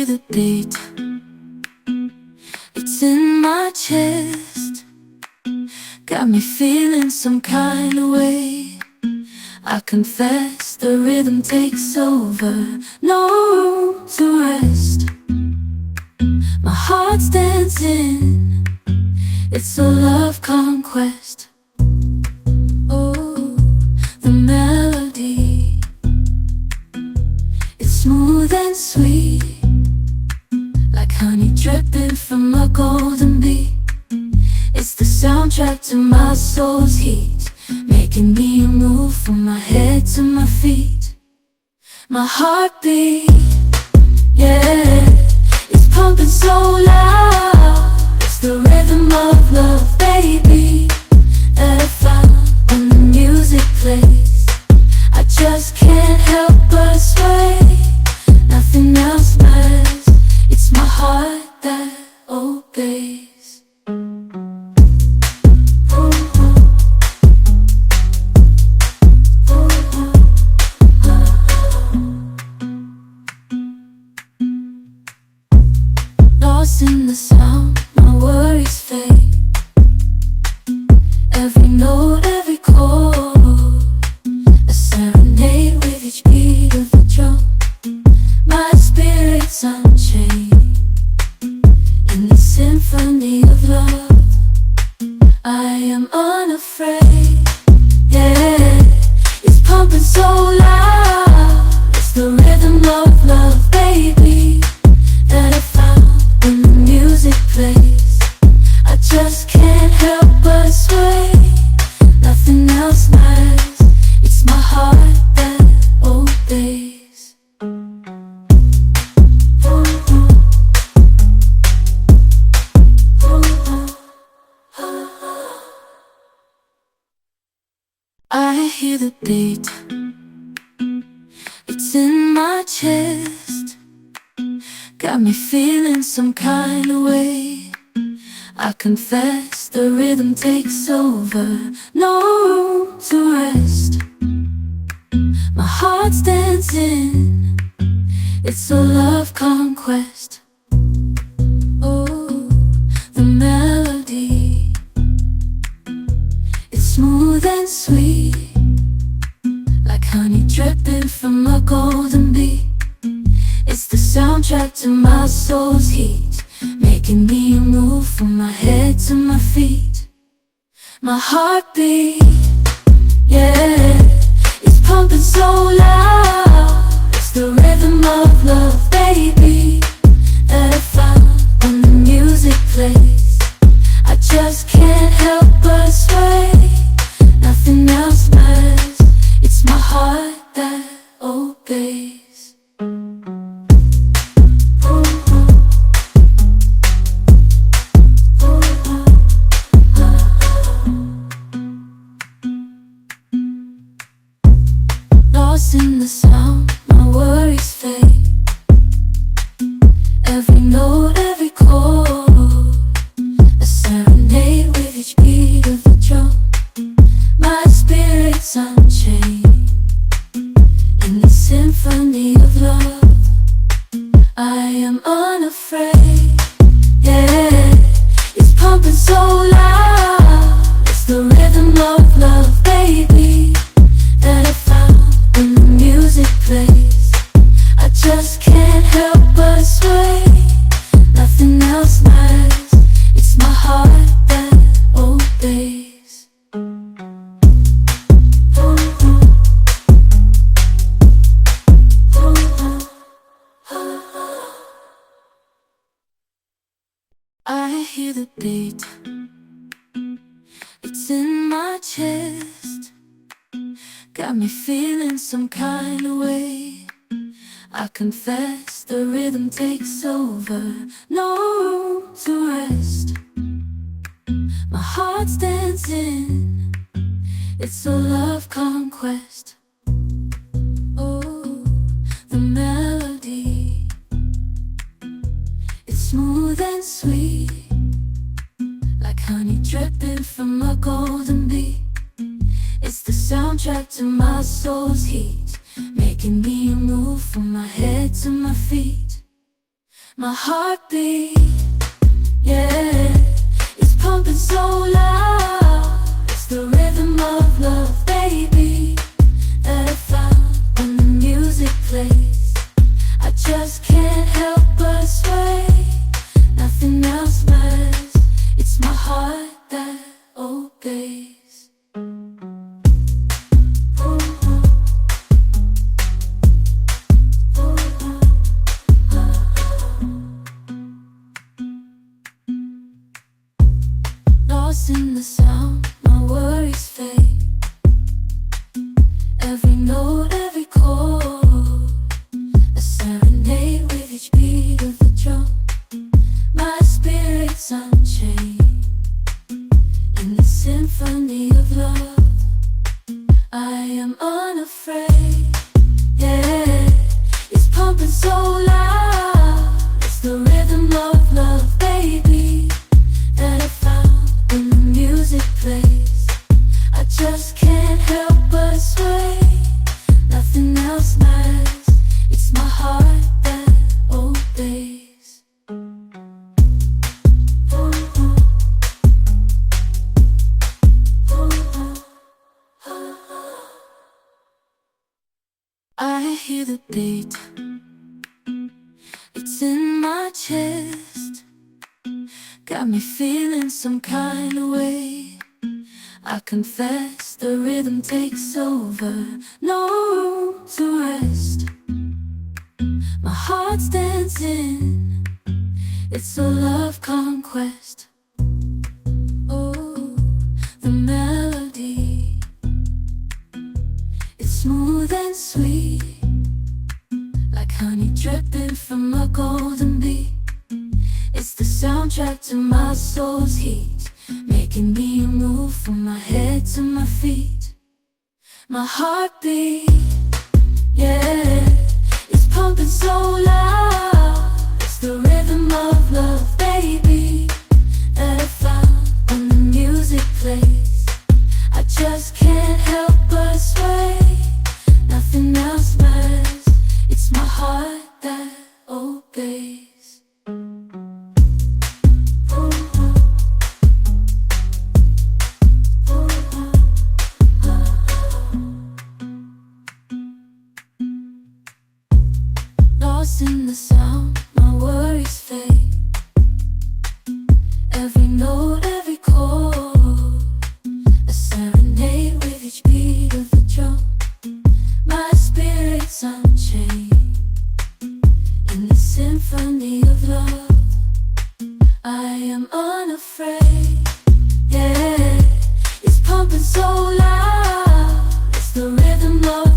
hear the beat, it's in my chest, got me feeling some kind of way. I confess the rhythm takes over, no room to rest. My heart's dancing, it's a love conquest. Oh, the melody, it's smooth and sweet, like honey dripping from a golden bee. It's the soundtrack to my soul's heat, making me move from my head to my feet. My heartbeat, yeah, it's pumping so loud. It's the rhythm of love, baby, that I found when the music plays. I just can't help but sway, nothing else matters. It's my heart that obeys. Lost in the sound, my worries fade. Every note, every chord, a serenade with each beat of the drum. My spirit's unchained in the symphony of love. I am unafraid, yeah, it's pumping so loud. It's the rhythm of love, baby, that I found when the music plays. I just can't help but sway, nothing else matters. It's my heart that obeys. I hear the beat, it's in my chest, got me feeling some kind of way. I confess the rhythm takes over, no room to rest. My heart's dancing, it's a love conquest. Oh, the melody, it's smooth and sweet, like honey dripping from a golden bee. It's the soundtrack to my soul's heat, making me move from my head to my feet. My heartbeat, yeah, it's pumping so loud. It's the rhythm of love, baby, that I found when the music plays. I just can't help but sway, nothing else matters. It's my heart that obeys. Lost in the sound, my worries fade. Every note, every chord, a serenade with each beat of the drum. My spirit's unchained in the symphony of love. I am unafraid, yeah, it's pumping so loud. It's the rhythm of love, baby, that I found when the music plays. I just can't help but sway, nothing else matters. It's my heart that obeys. I hear the beat, it's in my chest, got me feeling some kind of way. I confess the rhythm takes over, no room to rest. My heart's dancing, it's a love conquest. Oh, the melody, it's smooth and sweet, like honey dripping from a golden bee. It's the soundtrack to my soul's heat, making me move from my head to my feet. My heartbeat, yeah, it's pumping so loud. It's the rhythm of love, baby, that I found when the music plays. I just can't help but sway. Nothing else matters. It's my heart that obeys. Lost in the sound, my worries fade. Every note, every chord, a serenade with each beat of the drum. My spirit's unchained in the symphony of love. I am unafraid, yeah, it's pumping so loud. It's the rhythm of love, baby, that I found when the music plays. I just can't help but sway. Nothing else matters. It's my heart that obeys. I hear the beat, it's in my chest, got me feeling some kind of way. I confess the rhythm takes over, no room to rest. My heart's dancing, it's a love conquest. Oh, the melody, it's smooth and sweet, like honey dripping from a golden bee. It's the soundtrack to my soul's heat, making me move from my head to my feet. My heartbeat, yeah, it's pumping so loud. It's the rhythm of love, baby, that I found when the music plays. I just can't help but sway. Nothing else matters. It's my heart that obeys. Lost in the sound, my worries fade. Every note, every chord, a serenade with each beat of the drum. My spirit's unchained in the symphony of love. I am unafraid, yeah, it's pumping so loud. It's the rhythm of